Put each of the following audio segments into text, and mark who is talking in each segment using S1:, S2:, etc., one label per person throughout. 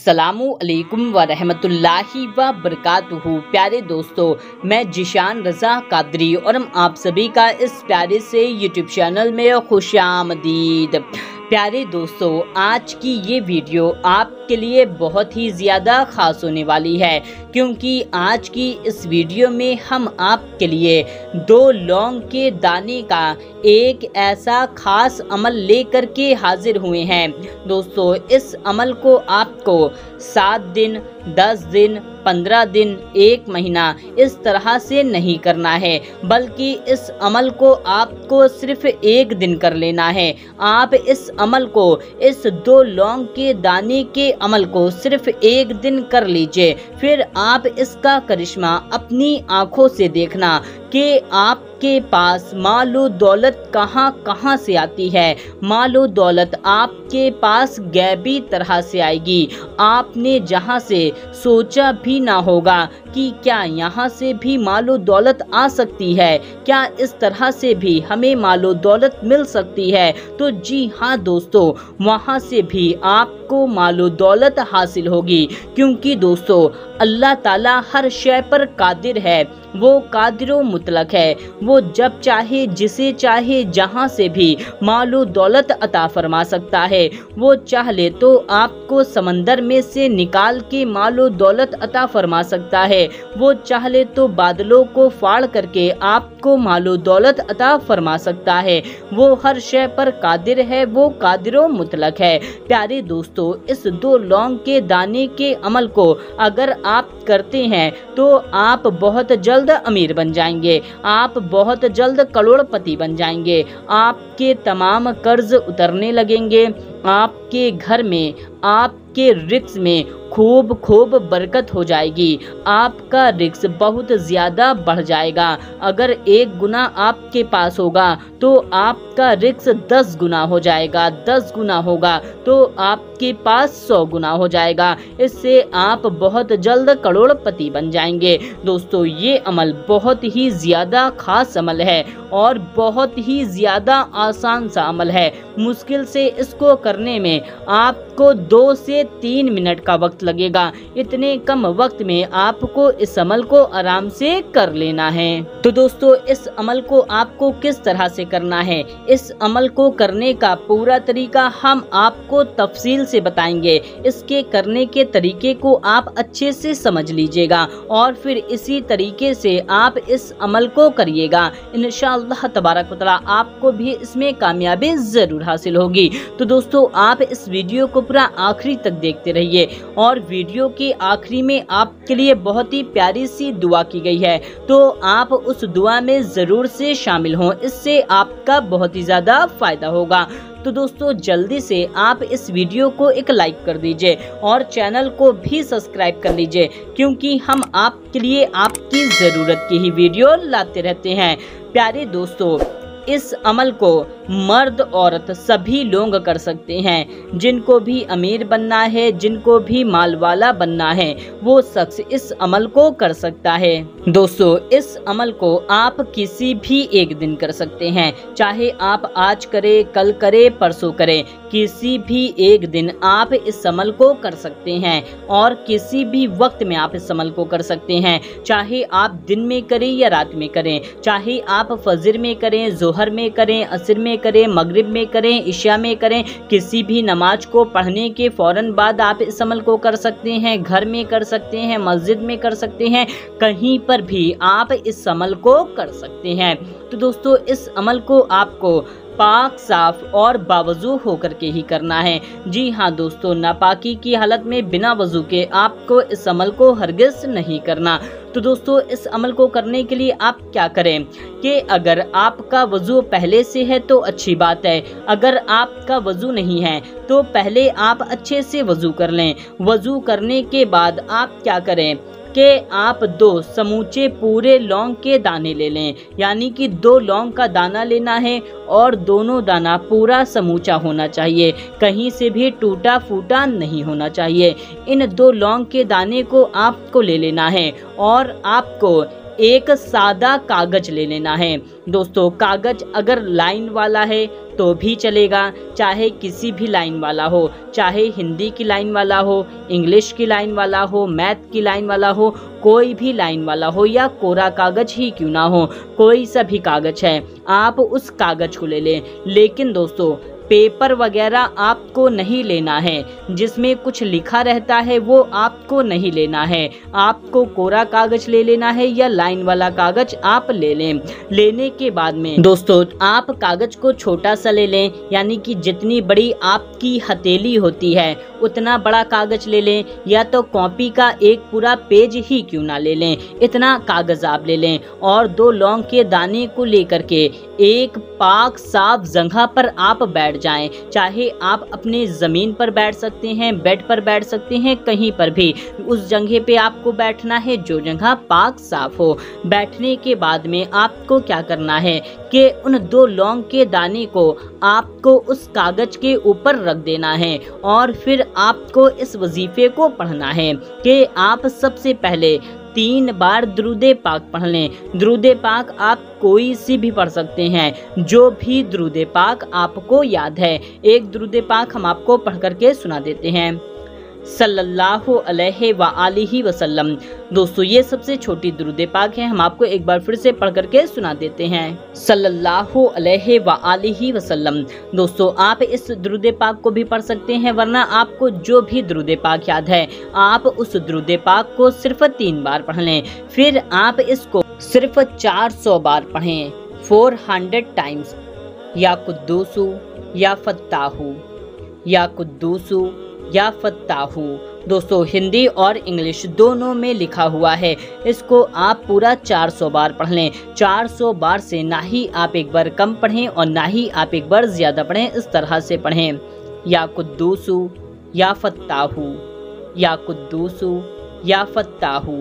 S1: अस्सलामु अलैकुम व रहमतुल्लाहि व बरकातुहू। प्यारे दोस्तों, मैं जिशान रज़ा कादरी और हम आप सभी का इस प्यारे से यूट्यूब चैनल में खुशामदीद। प्यारे दोस्तों, आज की ये वीडियो आपके लिए बहुत ही ज़्यादा ख़ास होने वाली है, क्योंकि आज की इस वीडियो में हम आपके लिए 2 लौंग के दाने का एक ऐसा ख़ास अमल लेकर के हाजिर हुए हैं। दोस्तों, इस अमल को आपको 7 दिन, 10 दिन, 15 दिन, 1 महीना इस तरह से नहीं करना है, बल्कि इस अमल को आपको सिर्फ 1 दिन कर लेना है। आप इस अमल को, इस 2 लौंग के दाने के अमल को सिर्फ 1 दिन कर लीजिए। फिर आप इसका करिश्मा अपनी आंखों से देखना कि आपके पास मालो दौलत कहां कहां से आती है। मालो दौलत आपके पास गैबी तरह से आएगी। आपने जहां से सोचा भी ना होगा कि क्या यहाँ से भी मालो दौलत आ सकती है, क्या इस तरह से भी हमें मालो दौलत मिल सकती है, तो जी हाँ दोस्तों, वहाँ से भी आपको मालो दौलत हासिल होगी। क्योंकि दोस्तों, अल्लाह ताला हर शय पर कादिर है, वो कादिरो मुतलक है। वो जब चाहे, जिसे चाहे, जहाँ से भी मालो दौलत अता फरमा सकता है। वो चाह ले तो आपको समंदर में से निकाल के मालो दौलत अता फरमा सकता है। वो चाह ले तो बादलों को फाड़ करके आपको मालो दौलत अता फरमा सकता है। वो हर शय पर कादिर है, वो कादिरो मुतलक है। प्यारे दोस्तों, इस 2 लौंग के दाने के अमल को अगर आप करते हैं तो आप बहुत जल्द अमीर बन जाएंगे, आप बहुत जल्द करोड़पति बन जाएंगे। आपके तमाम कर्ज उतरने लगेंगे। आपके घर में, आपके रिक्स में खूब बरकत हो जाएगी। आपका रिक्स बहुत ज़्यादा बढ़ जाएगा। अगर 1 गुना आपके पास होगा तो आपका रिक्स 10 गुना हो जाएगा। 10 गुना होगा तो आपके पास 100 गुना हो जाएगा। इससे आप बहुत जल्द करोड़पति बन जाएंगे। दोस्तों, ये अमल बहुत ही ज़्यादा ख़ास अमल है और बहुत ही ज़्यादा आसान सा अमल है। मुश्किल से इसको करने में आपको 2 से 3 मिनट का वक्त लगेगा। इतने कम वक्त में आपको इस अमल को आराम से कर लेना है। तो दोस्तों, इस अमल को आपको किस तरह से करना है, इस अमल को करने का पूरा तरीका हम आपको तफसील से बताएंगे। इसके करने के तरीके को आप अच्छे से समझ लीजिएगा और फिर इसी तरीके से आप इस अमल को करिएगा। इंशाअल्लाह तबारक व तआला आपको भी इसमें कामयाबी जरूर हासिल होगी। तो दोस्तों, आप इस वीडियो को पूरा आखिरी तक देखते रहिए और वीडियो के आखिरी में आपके लिए बहुत ही प्यारी सी दुआ की गई है, तो आप उस दुआ में ज़रूर से शामिल हों। इससे आपका बहुत ही ज़्यादा फायदा होगा। तो दोस्तों, जल्दी से आप इस वीडियो को एक लाइक कर दीजिए और चैनल को भी सब्सक्राइब कर लीजिए, क्योंकि हम आपके लिए आपकी ज़रूरत की ही वीडियो लाते रहते हैं। प्यारे दोस्तों, इस अमल को मर्द औरत सभी लोग कर सकते हैं। जिनको भी अमीर बनना है, जिनको भी माल वाला बनना है, वो शख्स इस अमल को कर सकता है। दोस्तों, इस अमल को आप किसी भी एक दिन कर सकते हैं, चाहे आप आज करें, कल करें, परसों करें, किसी भी एक दिन आप इस अमल को कर सकते हैं और किसी भी वक्त में आप इस अमल को कर सकते हैं। चाहे आप दिन में करें या रात में करें, चाहे आप फजर में करें, जोहर में करें, असर में करें, मगरिब में करें, इशा में करें, किसी भी नमाज को पढ़ने के फौरन बाद आप इस अमल को कर सकते हैं। घर में कर सकते हैं, मस्जिद में कर सकते हैं, कहीं पर भी आप इस अमल को कर सकते हैं। तो दोस्तों, इस अमल को आपको पाक, साफ और बावजू होकर के ही करना है। जी हाँ दोस्तों, नापाकी की हालत में बिना वजू के आपको इस अमल को हरगिज नहीं करना। तो दोस्तों, इस अमल को करने के लिए आप क्या करें कि अगर आपका वजू पहले से है तो अच्छी बात है। अगर आपका वजू नहीं है तो पहले आप अच्छे से वजू कर लें। वजू करने के बाद आप क्या करें कि आप 2 समूचे पूरे लौंग के दाने ले लें, यानी कि 2 लौंग का दाना लेना है और दोनों दाना पूरा समूचा होना चाहिए, कहीं से भी टूटा फूटा नहीं होना चाहिए। इन 2 लौंग के दाने को आपको ले लेना है और आपको एक सादा कागज ले लेना है। दोस्तों कागज अगर लाइन वाला है तो भी चलेगा, चाहे किसी भी लाइन वाला हो, चाहे हिंदी की लाइन वाला हो, इंग्लिश की लाइन वाला हो, मैथ की लाइन वाला हो, कोई भी लाइन वाला हो, या कोरा कागज ही क्यों ना हो, कोई सा भी कागज है आप उस कागज को ले लें। लेकिन दोस्तों पेपर वगैरह आपको नहीं लेना है, जिसमें कुछ लिखा रहता है वो आपको नहीं लेना है। आपको कोरा कागज ले लेना है या लाइन वाला कागज आप ले लें। लेने के बाद में दोस्तों आप कागज को छोटा सा ले लें, यानी कि जितनी बड़ी आपकी हथेली होती है उतना बड़ा कागज ले लें, या तो कॉपी का एक पूरा पेज ही क्यों ना ले लें, इतना कागज आप ले लें। और 2 लौंग के दाने को लेकर के एक पाक साफ जगह पर आप बैठ जाएं। चाहे आप अपने ज़मीन पर बैठ सकते हैं, बेड पर बैठ सकते हैं, कहीं पर भी उस जगह पे आपको बैठना है जो जगह पाक साफ हो। बैठने के बाद में आपको क्या करना है कि उन 2 लौंग के दाने को आपको उस कागज के ऊपर रख देना है, और फिर आपको इस वजीफे को पढ़ना है कि आप सबसे पहले 3 बार दुरूदे पाक पढ़ लें। दुरूदे पाक आप कोई सी भी पढ़ सकते हैं, जो भी दुरूदे पाक आपको याद है। एक दुरूदे पाक हम आपको पढ़ करके सुना देते हैं, सल्लल्लाहु अलैहि व आलिहि वसल्लम। दोस्तों ये सबसे छोटी दुरूदे पाक है, हम आपको एक बार फिर से पढ़ करके सुना देते हैं, सल्लल्लाहु अलैहि व आलिहि वसल्लम। दोस्तों आप इस दुरूदे पाक को भी पढ़ सकते हैं, वरना आपको जो भी दुरूदे पाक याद है आप उस दुरूदे पाक को सिर्फ 3 बार पढ़ लें। फिर आप इसको सिर्फ 400 बार पढ़ें, 400 टाइम्स। या कुद्दूसु या फत्ताहू, या कुद्दूसु या फत्ताहू। दोस्तों हिंदी और इंग्लिश दोनों में लिखा हुआ है, इसको आप पूरा 400 बार पढ़ लें। 400 बार से ना ही आप एक बार कम पढ़ें और ना ही आप एक बार ज़्यादा पढ़ें, इस तरह से पढ़ें, या कुद्दूसु या फत्ताहू, या कुद्दूसु या फत्ताहू,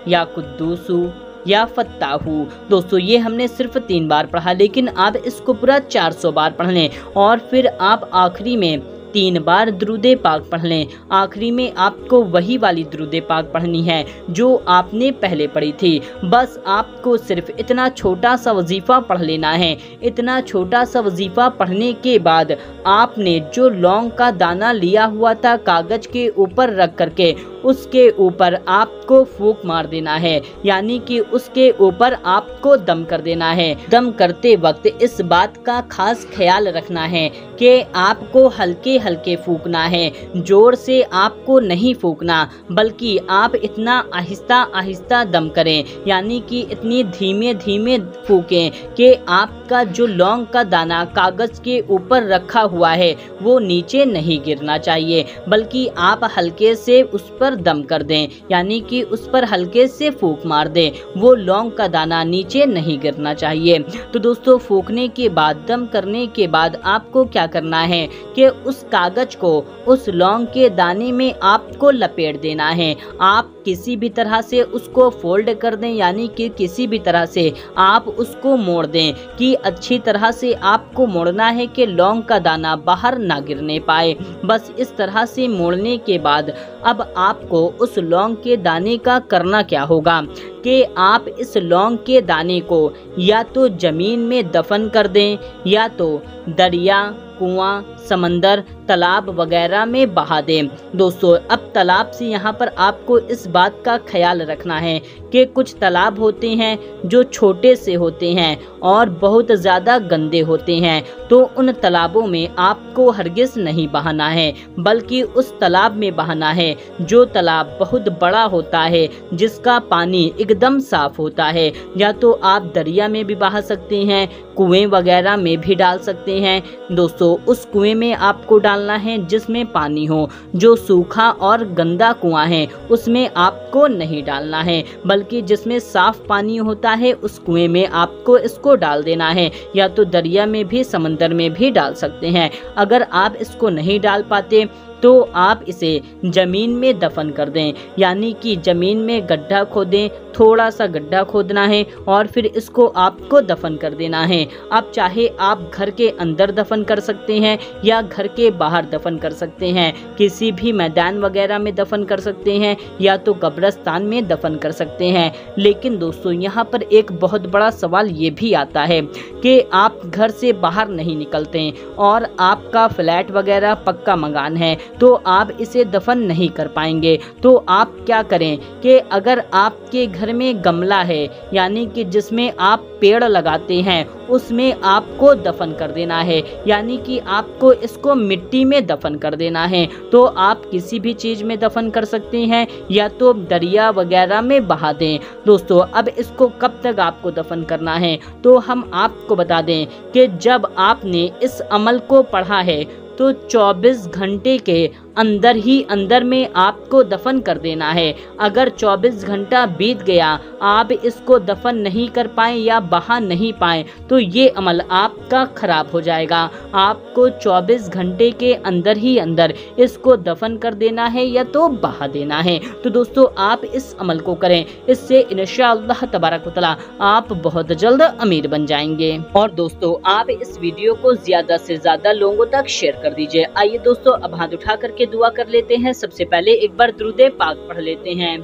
S1: या कुद्दूसु या फत्ताहू। दोस्तों ये हमने सिर्फ 3 बार पढ़ा, लेकिन आप इसको पूरा 400 बार पढ़ लें। और फिर आप आखिरी में 3 बार दुरूदे पाक पढ़ लें। आखिरी में आपको वही वाली दुरूदे पाक पढ़नी है जो आपने पहले पढ़ी थी। बस आपको सिर्फ इतना छोटा सा वजीफ़ा पढ़ लेना है। इतना छोटा सा वजीफ़ा पढ़ने के बाद आपने जो लौंग का दाना लिया हुआ था कागज के ऊपर रख करके उसके ऊपर आपको फूंक मार देना है, यानी कि उसके ऊपर आपको दम कर देना है। दम करते वक्त इस बात का खास ख्याल रखना है कि आपको हल्के हल्के फूंकना है, जोर से आपको नहीं फूंकना, बल्कि आप इतना आहिस्ता आहिस्ता दम करें, यानी कि इतनी धीमे धीमे फूकें कि आपका जो लौंग का दाना कागज के ऊपर रखा हुआ है वो नीचे नहीं गिरना चाहिए, बल्कि आप हल्के से उस पर दम कर दें, यानी कि उस पर हल्के से फूंक मार दें। वो लौंग का दाना नीचे नहीं गिरना चाहिए। तो दोस्तों फूंकने के बाद, दम करने के बाद आपको क्या करना है कि उस कागज को उस लौंग के दाने में आपको लपेट देना है। आप किसी भी तरह से उसको फोल्ड कर दें, यानी कि किसी भी तरह से आप उसको मोड़ दें, कि अच्छी तरह से आपको मोड़ना है कि लौंग का दाना बाहर ना गिरने पाए। बस इस तरह से मोड़ने के बाद अब आपको उस लौंग के दाने का करना क्या होगा कि आप इस लौंग के दाने को या तो ज़मीन में दफन कर दें, या तो दरिया, कुआं, समंदर, तालाब वगैरह में बहा दें। दोस्तों अब तालाब से यहाँ पर आपको इस बात का ख्याल रखना है कि कुछ तालाब होते हैं जो छोटे से होते हैं और बहुत ज़्यादा गंदे होते हैं, तो उन तालाबों में आपको हरगिज़ नहीं बहाना है, बल्कि उस तालाब में बहाना है जो तालाब बहुत बड़ा होता है, जिसका पानी एकदम साफ होता है। या तो आप दरिया में भी बहा सकते हैं, कुएं वगैरह में भी डाल सकते हैं। दोस्तों उस कुएं में आपको डालना है जिसमें पानी हो। जो सूखा और गंदा कुआं है उसमें आपको नहीं डालना है, बल्कि जिसमें साफ पानी होता है उस कुएं में आपको इसको डाल देना है। या तो दरिया में भी, समंदर में भी डाल सकते हैं। अगर आप इसको नहीं डाल पाते तो आप इसे ज़मीन में दफन कर दें, यानी कि ज़मीन में गड्ढा खोदें, थोड़ा सा गड्ढा खोदना है और फिर इसको आपको दफन कर देना है। अब चाहे आप घर के अंदर दफन कर सकते हैं या घर के बाहर दफन कर सकते हैं, किसी भी मैदान वगैरह में दफन कर सकते हैं या तो कब्रिस्तान में दफन कर सकते हैं। लेकिन दोस्तों यहाँ पर एक बहुत बड़ा सवाल ये भी आता है कि आप घर से बाहर नहीं निकलते और आपका फ्लैट वगैरह पक्का मकान है, तो आप इसे दफन नहीं कर पाएंगे। तो आप क्या करें कि अगर आपके घर में गमला है, यानी कि जिसमें आप पेड़ लगाते हैं, उसमें आपको दफन कर देना है, यानी कि आपको इसको मिट्टी में दफन कर देना है। तो आप किसी भी चीज़ में दफन कर सकते हैं या तो दरिया वगैरह में बहा दें। दोस्तों अब इसको कब तक आपको दफन करना है, तो हम आपको बता दें कि जब आपने इस अमल को पढ़ा है तो 24 घंटे के अंदर ही अंदर में आपको दफन कर देना है। अगर 24 घंटा बीत गया, आप इसको दफन नहीं कर पाए या बहा नहीं पाए, तो ये अमल आपका खराब हो जाएगा। आपको 24 घंटे के अंदर ही अंदर इसको दफन कर देना है या तो बहा देना है। तो दोस्तों आप इस अमल को करें, इससे इंशाअल्लाह तबारक व तआला आप बहुत जल्द अमीर बन जाएंगे। और दोस्तों आप इस वीडियो को ज़्यादा से ज़्यादा लोगों तक शेयर कर दीजिए। आइए दोस्तों अब हाथ उठा करके दुआ कर लेते हैं। सबसे पहले एक बार दुरूद पाक पढ़ लेते हैं।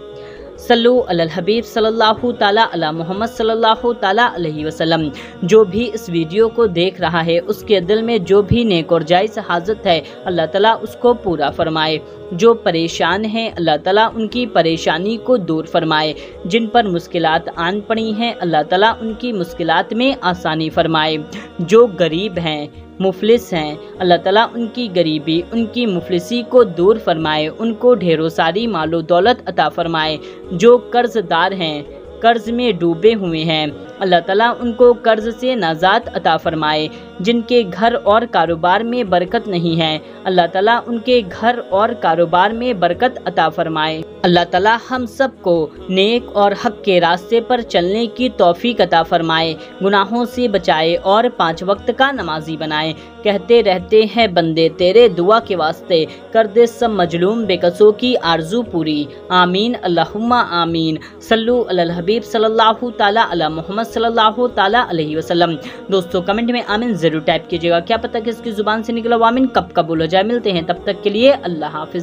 S1: सल्लु अलल हबीब सल्लल्लाहु ताला अला मोहम्मद सल्लल्लाहु ताला अलैहि वसल्लम। जो भी इस वीडियो को देख रहा है उसके दिल में जो भी नेक और जायज़ हाजत है, अल्लाह ताला उसको पूरा फरमाए। जो परेशान हैं, अल्लाह ताला उनकी परेशानी को दूर फरमाए। जिन पर मुश्किलात आन पड़ी हैं, अल्लाह ताला उनकी मुश्किलात में आसानी फरमाए। जो गरीब हैं, मुफलिस हैं, अल्लाह ताला उनकी गरीबी, उनकी मुफलिसी को दूर फरमाए, उनको ढेरों सारी मालो दौलत अता फरमाए। जो कर्जदार हैं, कर्ज में डूबे हुए हैं, अल्लाह ताला उनको कर्ज से नाजात अता फरमाए। जिनके घर और कारोबार में बरकत नहीं है, अल्लाह ताला उनके घर और कारोबार में बरकत अता फरमाए। अल्लाह ताला हम सबको नेक और हक के रास्ते पर चलने की तौफीक अता फरमाए, गुनाहों से बचाए और 5 वक्त का नमाजी बनाए। कहते रहते हैं बंदे तेरे, दुआ के वास्ते कर दे सब मजलूम बेकसों की आरजू पूरी। आमीन अल्लाहुम्मा आमीन। सल्लु अलल हबीब सल्लल्लाहु ताला अला मोहम्मद सल्लल्लाहु ताला अलैहि वसल्लम। दोस्तों कमेंट में आमीन जरूर टाइप कीजिएगा, क्या पता किसकी जुबान से निकला आमीन कब कब बोला जाए। मिलते हैं तब तक के लिए अल्लाह हाफिज।